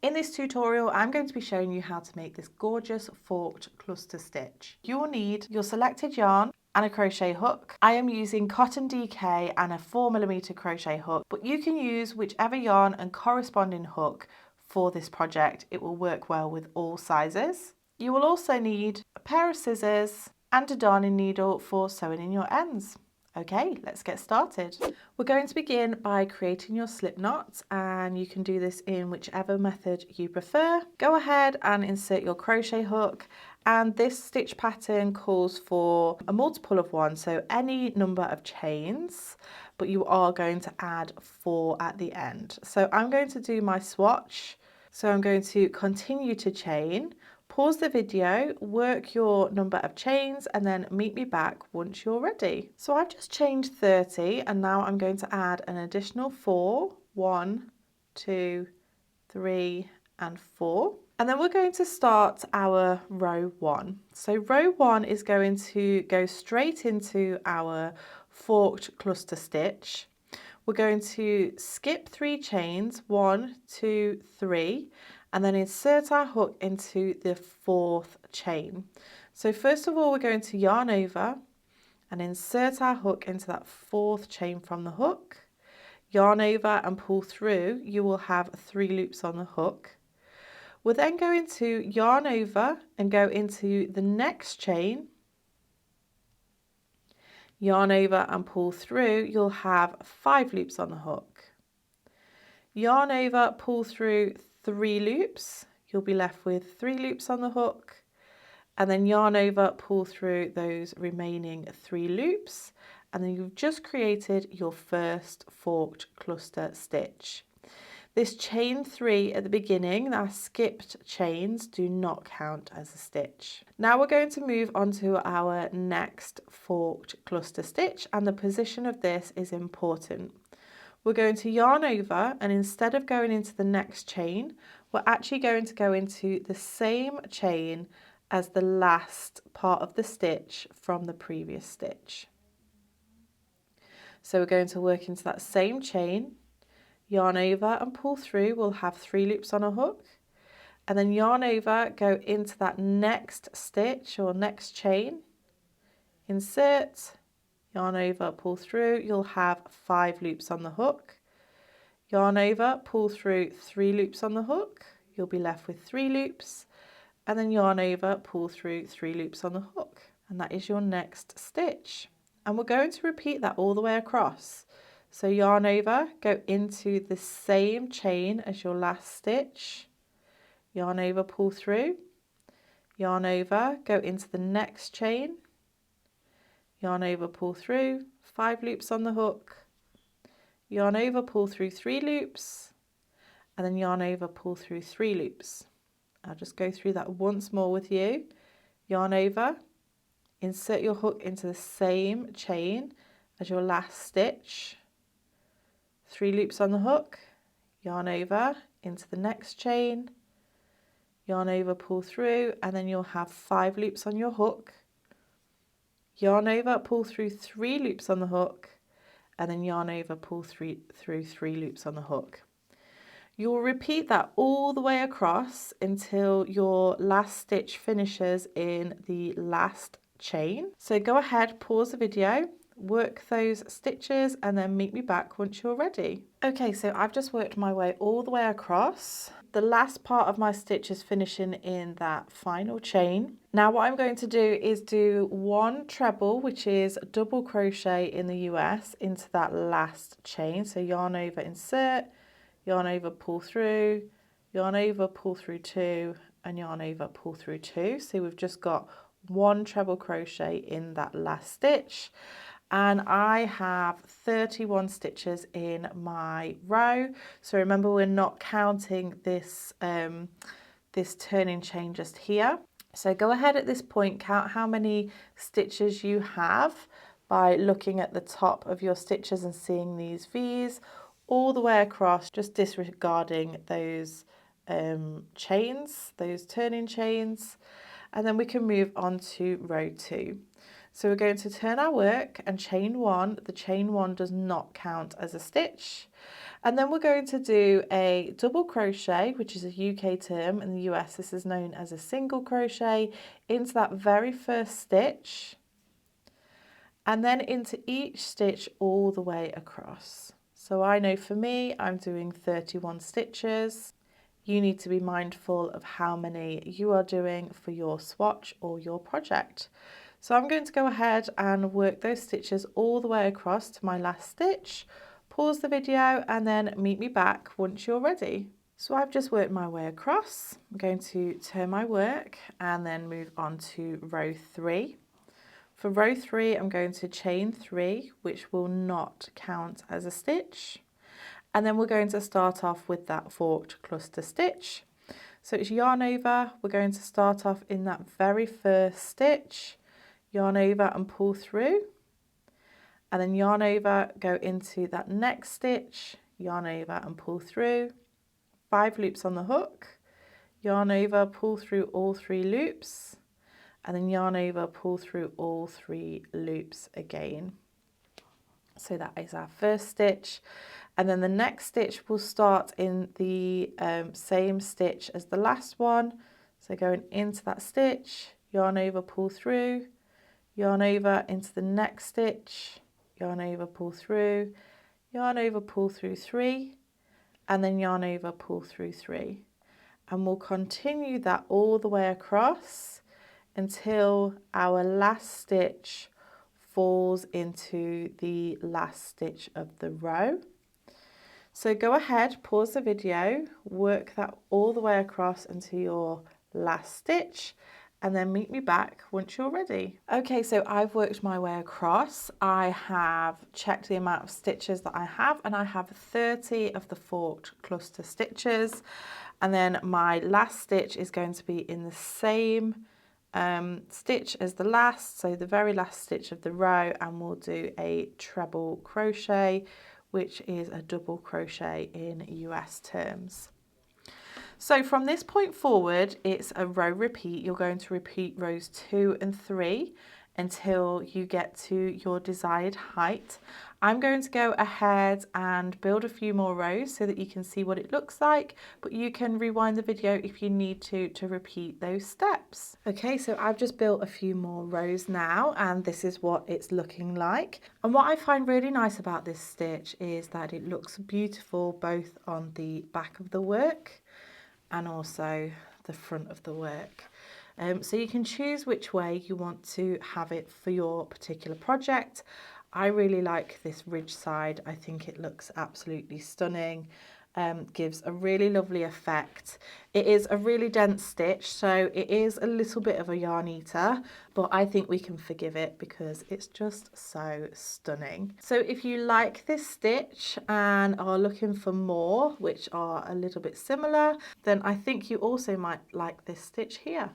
In this tutorial, I'm going to be showing you how to make this gorgeous forked cluster stitch. You will need your selected yarn and a crochet hook. I am using cotton DK and a 4mm crochet hook, but you can use whichever yarn and corresponding hook for this project. It will work well with all sizes. You will also need a pair of scissors and a darning needle for sewing in your ends. Okay, let's get started. We're going to begin by creating your slip knot, and you can do this in whichever method you prefer. Go ahead and insert your crochet hook, and this stitch pattern calls for a multiple of one, so any number of chains, but you are going to add 4 at the end. So I'm going to do my swatch. So I'm going to continue to chain, pause the video, work your number of chains, and then meet me back once you're ready. So I've just chained 30, and now I'm going to add an additional 4. 1, 2, 3, and 4. And then we're going to start our row 1. So row 1 is going to go straight into our forked cluster stitch. We're going to skip 3 chains, 1, 2, 3, and then insert our hook into the 4th chain. So first of all, we're going to yarn over and insert our hook into that 4th chain from the hook. Yarn over and pull through. You will have 3 loops on the hook. We're then going to yarn over and go into the next chain. Yarn over and pull through. You'll have 5 loops on the hook. Yarn over, pull through 3 loops. You'll be left with 3 loops on the hook, and then yarn over, pull through those remaining 3 loops, and then you've just created your first forked cluster stitch. This chain 3 at the beginning, our skipped chains, do not count as a stitch. Now we're going to move on to our next forked cluster stitch, and the position of this is important. We're going to yarn over, and instead of going into the next chain, we're actually going to go into the same chain as the last part of the stitch from the previous stitch. So we're going to work into that same chain, yarn over and pull through. We'll have 3 loops on a hook, and then yarn over, go into that next stitch or next chain, insert, yarn over, pull through. You'll have 5 loops on the hook. Yarn over, pull through 3 loops on the hook. You'll be left with 3 loops, and then yarn over, pull through 3 loops on the hook, and that is your next stitch. And we're going to repeat that all the way across. So yarn over, go into the same chain as your last stitch, yarn over, pull through, yarn over, go into the next chain, yarn over, pull through, 5 loops on the hook, yarn over, pull through 3 loops, and then yarn over, pull through 3 loops. I'll just go through that once more with you. Yarn over, insert your hook into the same chain as your last stitch, 3 loops on the hook, yarn over into the next chain, yarn over, pull through, and then you'll have 5 loops on your hook, yarn over, pull through 3 loops on the hook, and then yarn over, pull through 3 loops on the hook. You'll repeat that all the way across until your last stitch finishes in the last chain. So go ahead, pause the video, work those stitches, and then meet me back once you're ready. Okay, so I've just worked my way all the way across. The last part of my stitch is finishing in that final chain. Now what I'm going to do is do 1 treble, which is double crochet in the US, into that last chain. So yarn over, insert, yarn over, pull through, yarn over, pull through 2, and yarn over, pull through 2. So we've just got 1 treble crochet in that last stitch, and I have 31 stitches in my row. So remember, we're not counting this this turning chain just here. So go ahead at this point, count how many stitches you have by looking at the top of your stitches and seeing these V's all the way across, just disregarding those chains, those turning chains, and then we can move on to row 2. So we're going to turn our work and chain 1. The chain 1 does not count as a stitch. And then we're going to do a double crochet, which is a UK term. In the US, this is known as a single crochet, into that very first stitch, and then into each stitch all the way across. So I know for me, I'm doing 31 stitches. You need to be mindful of how many you are doing for your swatch or your project. So I'm going to go ahead and work those stitches all the way across to my last stitch. Pause the video and then meet me back once you're ready. So I've just worked my way across. I'm going to turn my work and then move on to row 3. For row 3, I'm going to chain 3, which will not count as a stitch. And then we're going to start off with that forked cluster stitch. So it's yarn over, we're going to start off in that very first stitch, yarn over and pull through, and then yarn over, go into that next stitch, yarn over and pull through, 5 loops on the hook, yarn over, pull through all 3 loops, and then yarn over, pull through all 3 loops again. So that is our first stitch, and then the next stitch will start in the same stitch as the last one. So going into that stitch, yarn over, pull through, yarn over into the next stitch, yarn over, pull through, yarn over, pull through 3, and then yarn over, pull through 3. And we'll continue that all the way across until our last stitch falls into the last stitch of the row. So go ahead, pause the video, work that all the way across into your last stitch, and then meet me back once you're ready. Okay, so I've worked my way across. I have checked the amount of stitches that I have, and I have 30 of the forked cluster stitches. And then my last stitch is going to be in the same stitch as the last, so the very last stitch of the row, and we'll do a treble crochet, which is a double crochet in US terms. So from this point forward, it's a row repeat. You're going to repeat rows 2 and 3 until you get to your desired height. I'm going to go ahead and build a few more rows so that you can see what it looks like, but you can rewind the video if you need to repeat those steps. Okay, so I've just built a few more rows now, and this is what it's looking like. And what I find really nice about this stitch is that it looks beautiful both on the back of the work and also the front of the work. So you can choose which way you want to have it for your particular project. I really like this ridge side. I think it looks absolutely stunning. Gives a really lovely effect. It is a really dense stitch, so it is a little bit of a yarn eater, but I think we can forgive it because it's just so stunning. So if you like this stitch and are looking for more, which are a little bit similar, then I think you also might like this stitch here.